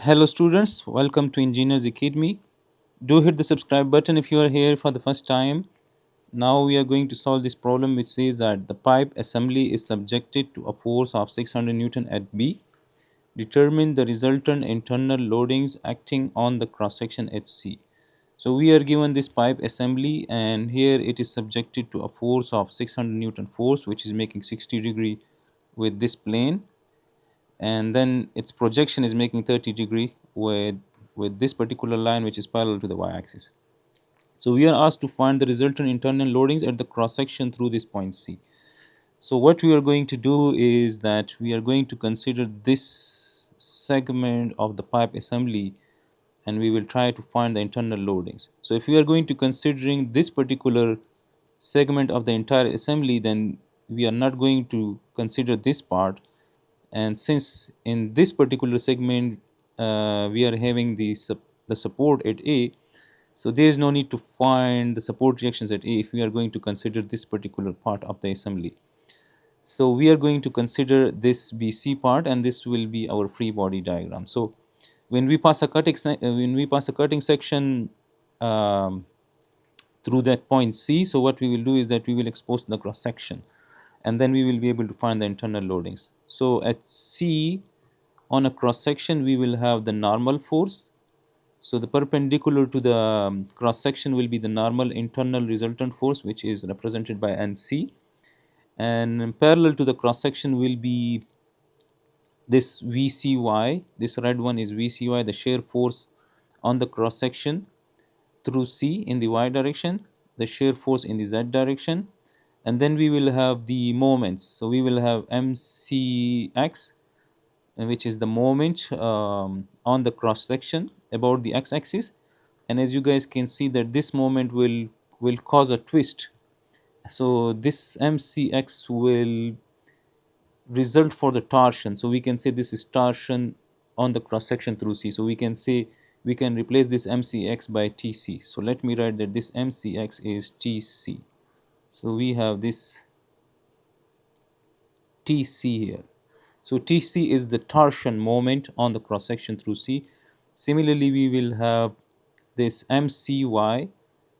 Hello students, welcome to Engineers Academy. Do hit the subscribe button if you are here for the first time. Now we are going to solve this problem which says that the pipe assembly is subjected to a force of 600 Newton at B. Determine the resultant internal loadings acting on the cross section at C. So we are given this pipe assembly and here it is subjected to a force of 600 Newton force which is making 60-degree with this plane, and then its projection is making 30-degree with this particular line which is parallel to the y-axis. So we are asked to find the resultant internal loadings at the cross section through this point C. So what we are going to do is that we are going to consider this segment of the pipe assembly and we will try to find the internal loadings. So if we are going to considering this particular segment of the entire assembly, then we are not going to consider this part, and since in this particular segment we are having the support at A, so there is no need to find the support reactions at A if we are going to consider this particular part of the assembly. So we are going to consider this BC part and this will be our free body diagram. So when we pass a cutting section through that point C, so what we will do is that we will expose the cross section and then we will be able to find the internal loadings. So at C on a cross section we will have the normal force. So the perpendicular to the cross section will be the normal internal resultant force which is represented by NC, and parallel to the cross section will be this VCY. This red one is VCY, the shear force on the cross section through C in the y direction, the shear force in the z direction, and then we will have the moments. So we will have MCX, which is the moment on the cross section about the x-axis, and as you guys can see that this moment will cause a twist. So this MCX will result for the torsion. So we can say this is torsion on the cross section through C. So we can say we can replace this MCX by TC. So let me write that this MCX is TC. So we have this TC here. So TC is the torsion moment on the cross section through C. Similarly, we will have this MCY.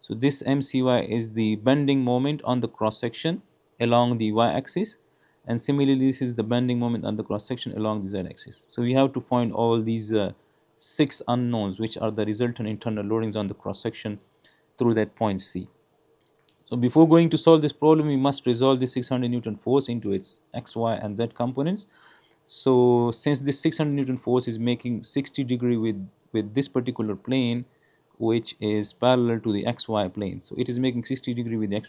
So this MCY is the bending moment on the cross section along the y-axis, and similarly this is the bending moment on the cross section along the z-axis. So we have to find all these 6 unknowns which are the resultant internal loadings on the cross section through that point C. So before going to solve this problem, we must resolve the 600 Newton force into its x, y and z components. So since this 600 Newton force is making 60-degree with this particular plane which is parallel to the xy plane, so it is making 60-degree with the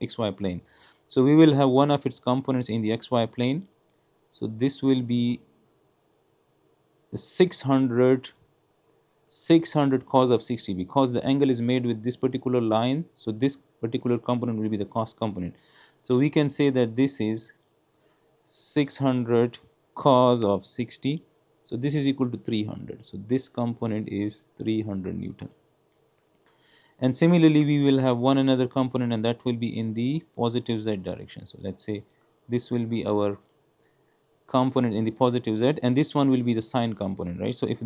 xy plane. So we will have one of its components in the xy plane. So this will be 600 cos of 60 because the angle is made with this particular line. So this particular component will be the cos component. So we can say that this is 600 cos of 60. So this is equal to 300. So this component is 300 Newton. And similarly we will have one another component and that will be in the positive z direction. So let's say this will be our component in the positive z and this one will be the sine component, right? So if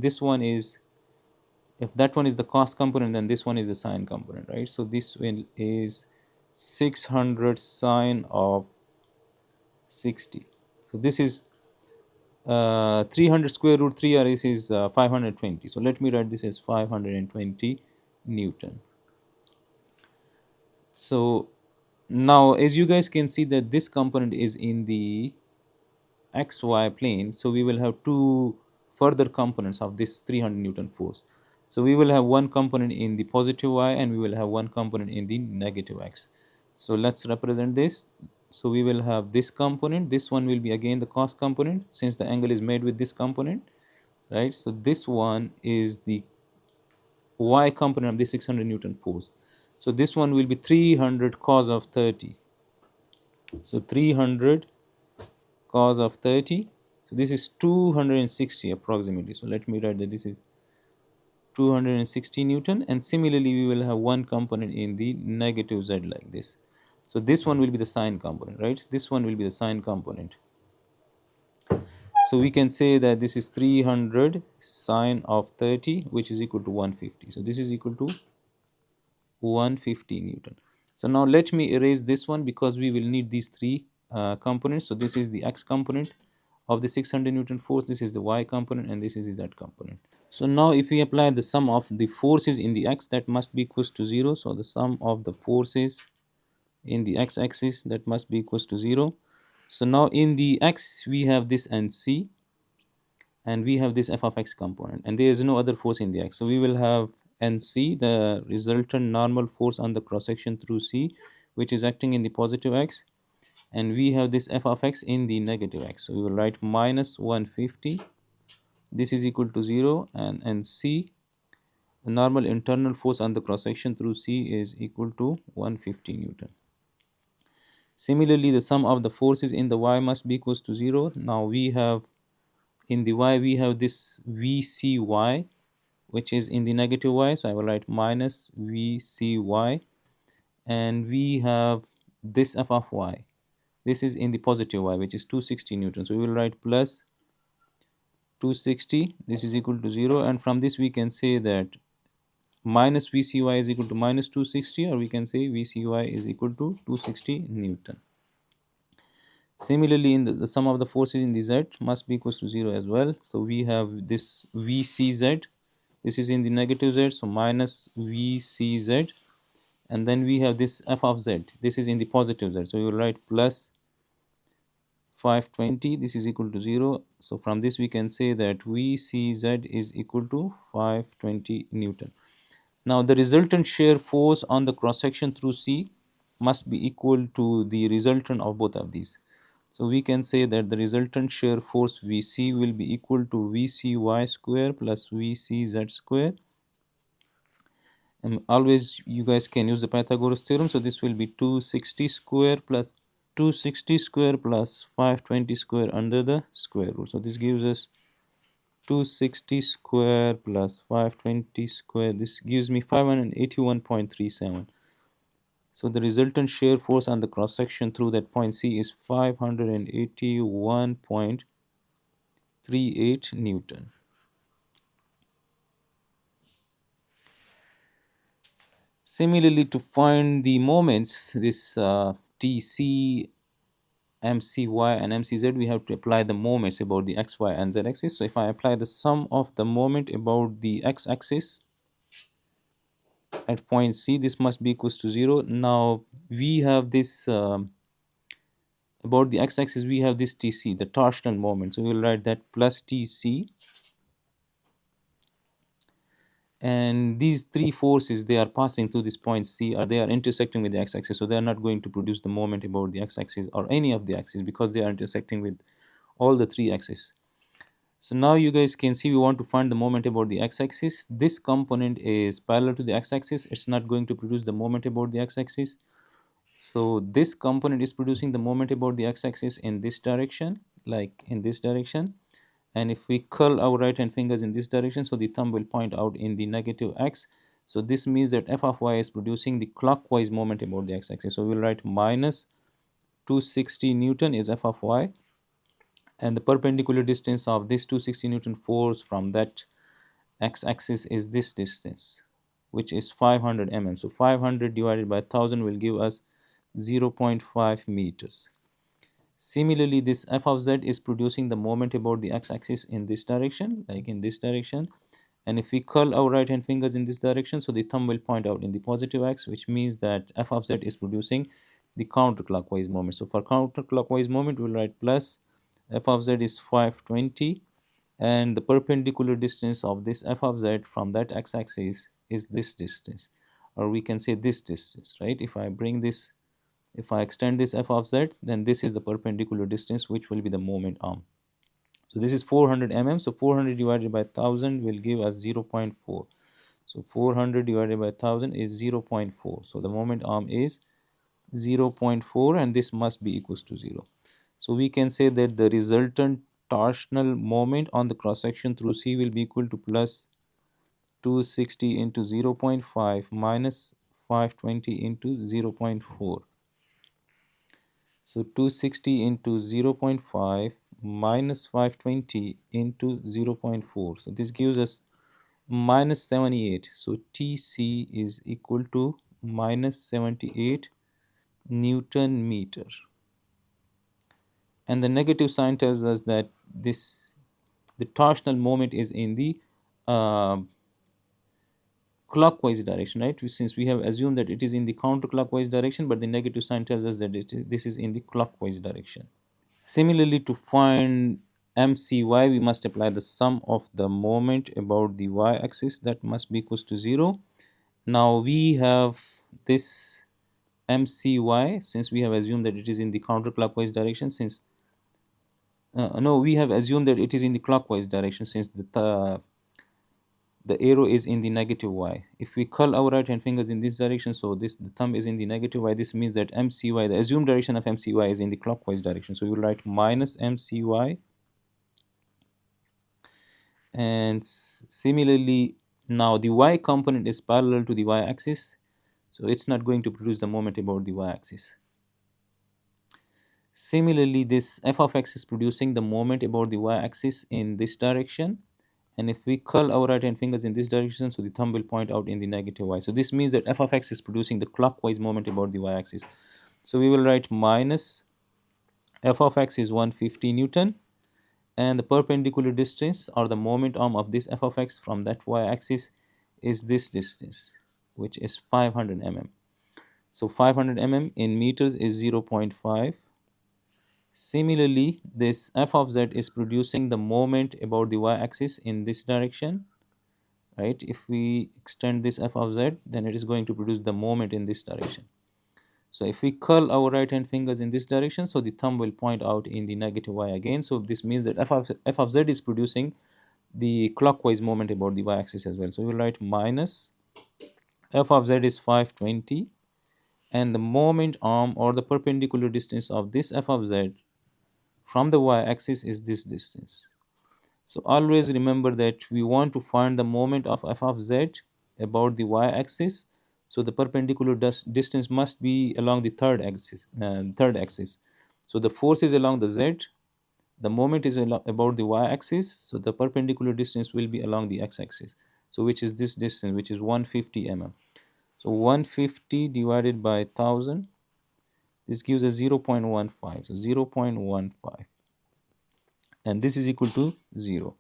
that one is the cos component, then this one is the sine component, right? So this one is 600 sine of 60. So this is 300 square root 3 RS is 520. So let me write this as 520 Newton. So now as you guys can see that this component is in the xy plane, so we will have two further components of this 300 Newton force. So we will have one component in the positive y and we will have one component in the negative x. So let's represent this. So we will have this component, this one will be again the cos component since the angle is made with this component, right? So this one is the y component of the 600 Newton force. So this one will be 300 cos of 30. So 300 cos of 30. So this is 260 approximately. So let me write that this is 260 Newton, and similarly we will have one component in the negative z like this. So this one will be the sine component, right? This one will be the sine component. So we can say that this is 300 sine of 30, which is equal to 150. So this is equal to 150 Newton. So now let me erase this one because we will need these three components. So this is the x component of the 600 Newton force, this is the y component, and this is the z component. So now if we apply the sum of the forces in the x, that must be equals to 0. So the sum of the forces in the x-axis, that must be equals to 0. So now in the x we have this nc, and we have this f of x component, and there is no other force in the x. So we will have nc, the resultant normal force on the cross section through c, which is acting in the positive x, and we have this f of x in the negative x. So we will write minus 150, this is equal to 0, and nc, the normal internal force on the cross section through c, is equal to 150 Newton. Similarly, the sum of the forces in the y must be equals to 0. Now we have in the y we have this vcy, which is in the negative y, so I will write minus vcy, and we have this f of y, this is in the positive y, which is 260 Newton. So we will write plus 260, this is equal to 0, and from this we can say that minus vcy is equal to minus 260, or we can say vcy is equal to 260 Newton. Similarly, in the sum of the forces in the z must be equals to 0 as well. So we have this vcz, this is in the negative z, so minus vcz, and then we have this f of z, this is in the positive z, so we will write plus 520, this is equal to 0. So from this we can say that vcz is equal to 520 Newton. Now the resultant shear force on the cross section through c must be equal to the resultant of both of these. So we can say that the resultant shear force Vc will be equal to Vcy square plus Vcz square. And always you guys can use the Pythagoras theorem. So this will be 260 square plus 520 square under the square root. So this gives us 260 square plus 520 square. This gives me 581.37. So the resultant shear force on the cross section through that point C is 581.38 Newton. Similarly, to find the moments, this TC, MCY, and MCZ, we have to apply the moments about the XY and Z axis. So if I apply the sum of the moment about the X axis at point C, this must be equals to 0. Now we have this about the x-axis, we have this TC, the torsional moment. So we will write that plus TC, and these three forces, they are passing through this point C, or they are intersecting with the x-axis, so they are not going to produce the moment about the x-axis or any of the axes, because they are intersecting with all the three axes. So now you guys can see we want to find the moment about the x-axis. This component is parallel to the x-axis, it's not going to produce the moment about the x-axis. So this component is producing the moment about the x-axis in this direction, like in this direction. And if we curl our right hand fingers in this direction, so the thumb will point out in the negative x. So this means that f of y is producing the clockwise moment about the x-axis. So we'll write minus 260 Newton is f of y, and the perpendicular distance of this 260 Newton force from that x-axis is this distance, which is 500 mm. So 500 divided by 1000 will give us 0.5 meters. Similarly, this f of z is producing the moment about the x-axis in this direction, like in this direction. And if we curl our right hand fingers in this direction, so the thumb will point out in the positive x, which means that f of z is producing the counterclockwise moment. So for counterclockwise moment, we'll write plus f of z is 520, and the perpendicular distance of this f of z from that x-axis is this distance, or we can say this distance, right? If I extend this f of z, then this is the perpendicular distance, which will be the moment arm. So this is 400 mm. So 400 divided by 1000 will give us 0.4. So 400 divided by 1000 is 0.4. So the moment arm is 0.4, and this must be equals to 0. So we can say that the resultant torsional moment on the cross section through C will be equal to plus 260 into 0.5 minus 520 into 0.4. So 260 into 0.5 minus 520 into 0.4. So this gives us minus 78. So TC is equal to minus 78 Newton meter. And the negative sign tells us that the torsional moment is in the uh, clockwise direction, right? Since we have assumed that it is in the counterclockwise direction, but the negative sign tells us that this is in the clockwise direction. Similarly, to find MCY, we must apply the sum of the moment about the y-axis, that must be equals to 0. Now we have this MCY, since we have assumed that it is in the counterclockwise direction, since no, we have assumed that it is in the clockwise direction, since the arrow is in the negative y. If we curl our right hand fingers in this direction, so the thumb is in the negative y, this means that MCY, the assumed direction of MCY, is in the clockwise direction. So we will write minus MCY. And similarly, now the y component is parallel to the y-axis, so it's not going to produce the moment about the y-axis. Similarly, this f of x is producing the moment about the y-axis in this direction, and if we curl our right hand fingers in this direction, so the thumb will point out in the negative y. So this means that f of x is producing the clockwise moment about the y-axis. So we will write minus f of x is 150 Newton, and the perpendicular distance or the moment arm of this f of x from that y-axis is this distance, which is 500 mm. So 500 mm in meters is 0.5. Similarly, this f of z is producing the moment about the y-axis in this direction, right? If we extend this f of z, then it is going to produce the moment in this direction. So if we curl our right hand fingers in this direction, so the thumb will point out in the negative y again. So this means that f of z is producing the clockwise moment about the y-axis as well. So we will write minus f of z is 520, and the moment arm or the perpendicular distance of this f of z from the y-axis is this distance. So always remember that we want to find the moment of f of z about the y-axis. So the perpendicular distance must be along the third axis. So the force is along the z, the moment is about the y-axis. So the perpendicular distance will be along the x-axis. So which is this distance, which is 150 mm. So 150 divided by 1000, this gives us 0.15. So 0.15, and this is equal to 0.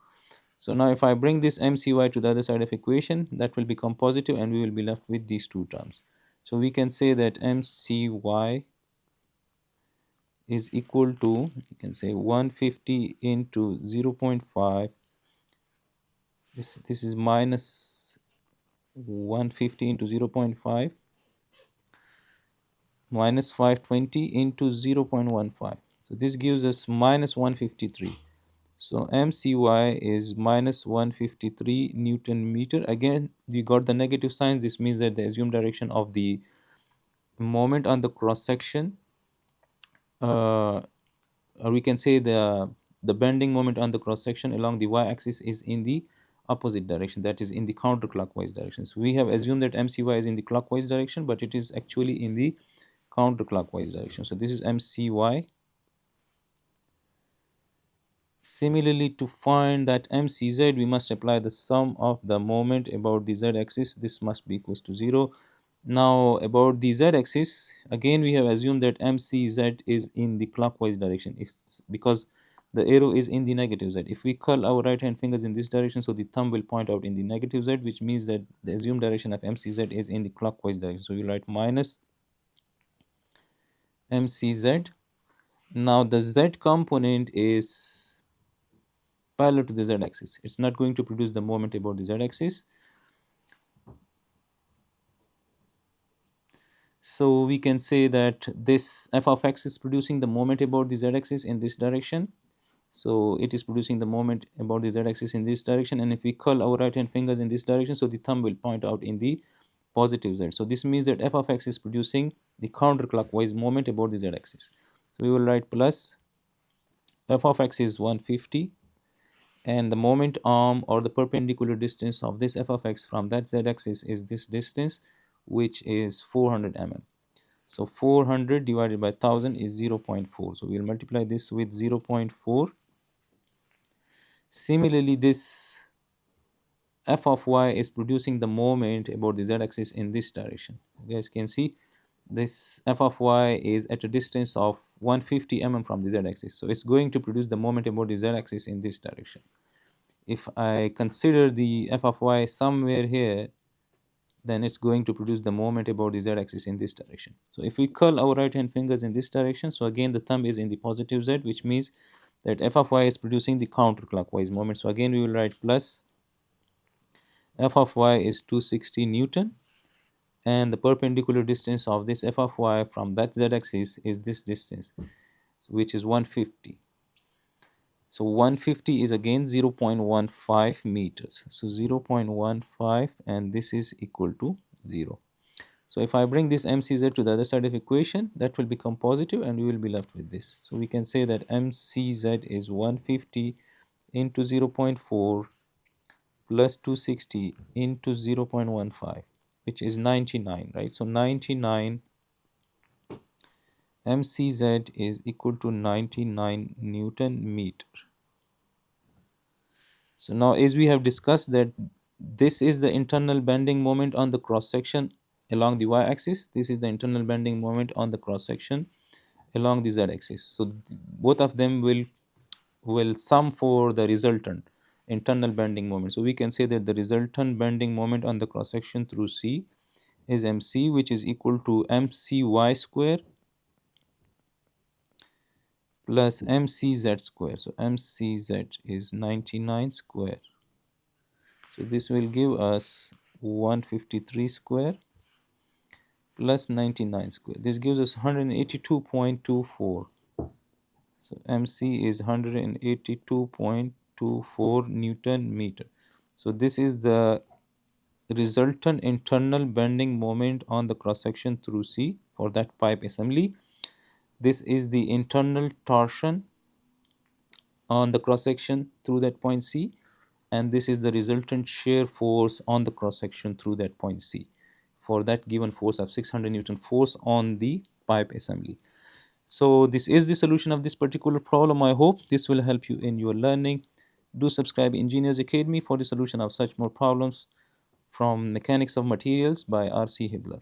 So now if I bring this MCY to the other side of equation, that will become positive and we will be left with these two terms. So we can say that MCY is equal to, you can say 150 into 0.5. This is minus 150 into 0.5 minus 520 into 0.15. So this gives us minus 153. So MCY is minus 153 Newton meter. Again, we got the negative signs. This means that the assumed direction of the moment on the cross section, or we can say the bending moment on the cross section along the y-axis is in the opposite direction, that is in the counterclockwise direction. So we have assumed that MCY is in the clockwise direction, but it is actually in the counterclockwise direction. So this is MCY. Similarly, to find that MCZ, we must apply the sum of the moment about the z-axis. This must be equals to 0. Now about the z-axis, again we have assumed that MCZ is in the clockwise direction, because the arrow is in the negative z. If we curl our right hand fingers in this direction, so the thumb will point out in the negative z, which means that the assumed direction of MCZ is in the clockwise direction. So we write minus MCZ. Now the z component is parallel to the z-axis. It's not going to produce the moment about the z-axis. So we can say that this f of x is producing the moment about the z-axis in this direction. So it is producing the moment about the z-axis in this direction, and if we curl our right hand fingers in this direction, so the thumb will point out in the positive z. So this means that f of x is producing the counterclockwise moment about the z-axis. So we will write plus f of x is 150, and the moment arm or the perpendicular distance of this f of x from that z-axis is this distance, which is 400 mm. So 400 divided by 1000 is 0.4. So we'll multiply this with 0.4. Similarly, this f of y is producing the moment about the z-axis in this direction. You guys can see this f of y is at a distance of 150 mm from the z-axis, so it's going to produce the moment about the z-axis in this direction. If I consider the f of y somewhere here, then it's going to produce the moment about the z-axis in this direction. So if we curl our right hand fingers in this direction, so again the thumb is in the positive z, which means that f of y is producing the counterclockwise moment. So again we will write plus f of y is 260 Newton, and the perpendicular distance of this f of y from that z-axis is this distance, which is 150. So 150 is again 0.15 meters. So 0.15, and this is equal to 0. So if I bring this mcz to the other side of equation, that will become positive and we will be left with this. So we can say that mcz is 150 into 0.4 plus 260 into 0.15, which is 99, right? So 99 mcz is equal to 99 Newton meter. So now, as we have discussed, that this is the internal bending moment on the cross section along the y-axis. This is the internal bending moment on the cross section along the z-axis. So both of them will sum for the resultant internal bending moment. So we can say that the resultant bending moment on the cross section through C is mc, which is equal to mcy square plus mcz square. So mcz is 99 square. So this will give us 153 square plus 99 square. This gives us 182.24. So MC is 182.24 Newton meter. So this is the resultant internal bending moment on the cross section through C for that pipe assembly. This is the internal torsion on the cross section through that point C, and this is the resultant shear force on the cross section through that point C for that given force of 600 Newton force on the pipe assembly. So this is the solution of this particular problem. I hope this will help you in your learning. Do subscribe Engineers Academy for the solution of such more problems from Mechanics of Materials by R.C. Hibbeler.